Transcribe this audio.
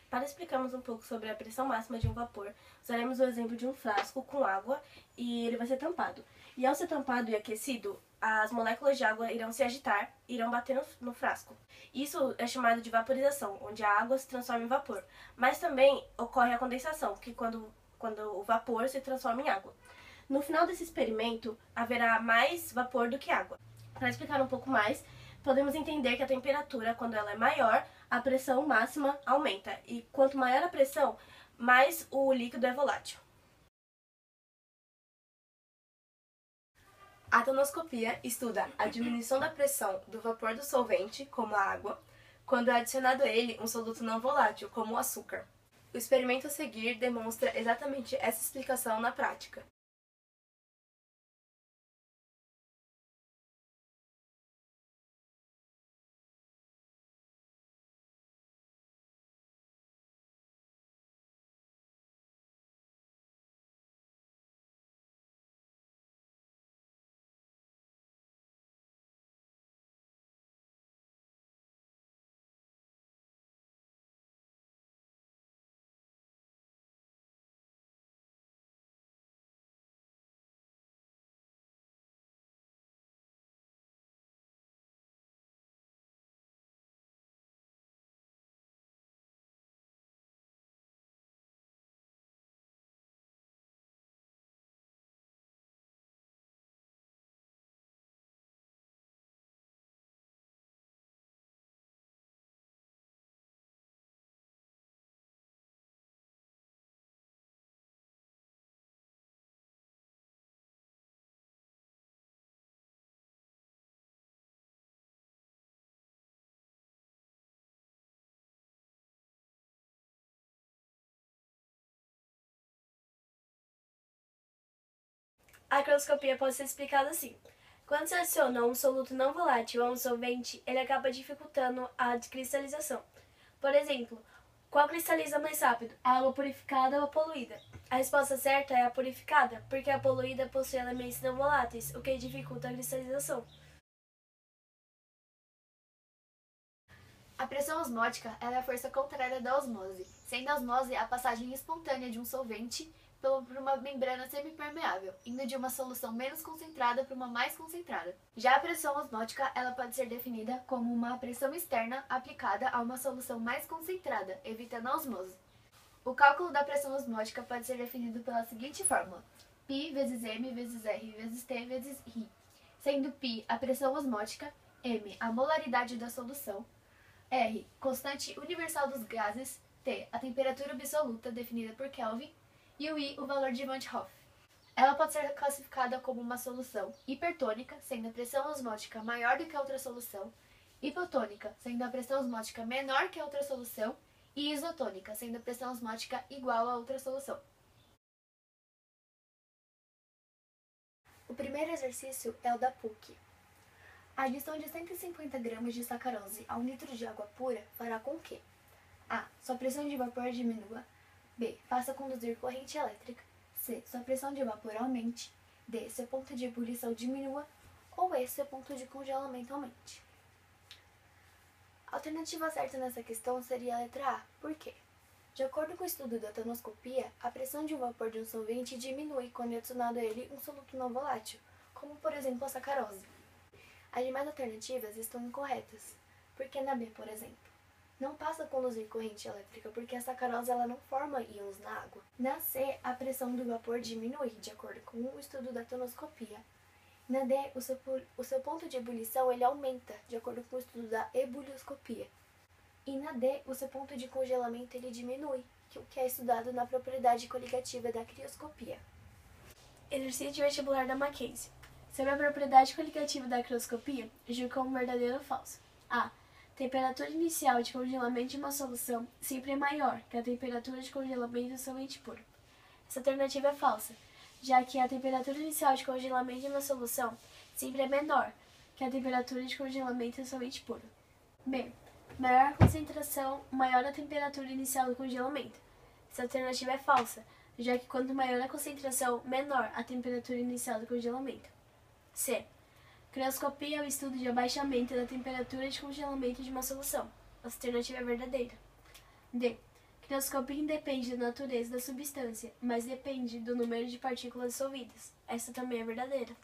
Para explicarmos um pouco sobre a pressão máxima de um vapor, usaremos o exemplo de um frasco com água e ele vai ser tampado. E ao ser tampado e aquecido, as moléculas de água irão se agitar e irão bater no frasco. Isso é chamado de vaporização, onde a água se transforma em vapor. Mas também ocorre a condensação, que quando o vapor se transforma em água. No final desse experimento, haverá mais vapor do que água. Para explicar um pouco mais, podemos entender que a temperatura, quando ela é maior, a pressão máxima aumenta. E quanto maior a pressão, mais o líquido é volátil. A tonoscopia estuda a diminuição da pressão do vapor do solvente, como a água, quando é adicionado a ele um soluto não volátil, como o açúcar. O experimento a seguir demonstra exatamente essa explicação na prática. A acroscopia pode ser explicada assim. Quando se adiciona um soluto não volátil a um solvente, ele acaba dificultando a cristalização. Por exemplo, qual cristaliza mais rápido, a água purificada ou a poluída? A resposta certa é a purificada, porque a poluída possui elementos não voláteis, o que dificulta a cristalização. A pressão osmótica é a força contrária da osmose, sendo a osmose a passagem espontânea de um solvente por uma membrana semipermeável, indo de uma solução menos concentrada para uma mais concentrada. Já a pressão osmótica ela pode ser definida como uma pressão externa aplicada a uma solução mais concentrada, evitando a osmose. O cálculo da pressão osmótica pode ser definido pela seguinte fórmula: π vezes m vezes r vezes t vezes I, sendo π a pressão osmótica, m a molaridade da solução, R, constante universal dos gases, T, a temperatura absoluta definida por Kelvin, e o I, o valor de Van 't Hoff. Ela pode ser classificada como uma solução hipertônica, sendo a pressão osmótica maior do que a outra solução, hipotônica, sendo a pressão osmótica menor que a outra solução, e isotônica, sendo a pressão osmótica igual a outra solução. O primeiro exercício é o da PUC. A adição de 150 gramas de sacarose a 1 litro de água pura fará com que: A. Sua pressão de vapor diminua. B. Faça conduzir corrente elétrica. C. Sua pressão de vapor aumente. D. Seu ponto de ebulição diminua. Ou E. Seu ponto de congelamento aumente. A alternativa certa nessa questão seria a letra A. Por quê? De acordo com o estudo da tonoscopia, a pressão de vapor de um solvente diminui quando é adicionado a ele um soluto não volátil, como por exemplo a sacarose. As demais alternativas estão incorretas, porque na B, por exemplo, não passa a conduzir corrente elétrica porque a sacarose ela não forma íons na água. Na C, a pressão do vapor diminui, de acordo com o estudo da tonoscopia. Na D, o seu ponto de ebulição ele aumenta, de acordo com o estudo da ebulioscopia. E na D, o seu ponto de congelamento ele diminui, o que é estudado na propriedade coligativa da crioscopia. Exercício vestibular da Mackenzie. Sobre a propriedade coligativa da acroscopia, julgue como verdadeiro ou falso. A. Temperatura inicial de congelamento de uma solução sempre é maior que a temperatura de congelamento do solvente puro. Essa alternativa é falsa, já que a temperatura inicial de congelamento de uma solução sempre é menor que a temperatura de congelamento do solvente puro. B. Maior a concentração, maior a temperatura inicial do congelamento. Essa alternativa é falsa, já que quanto maior a concentração, menor a temperatura inicial do congelamento. C. Crioscopia é o estudo de abaixamento da temperatura de congelamento de uma solução. A alternativa é verdadeira. D. Crioscopia independe da natureza da substância, mas depende do número de partículas dissolvidas. Essa também é verdadeira.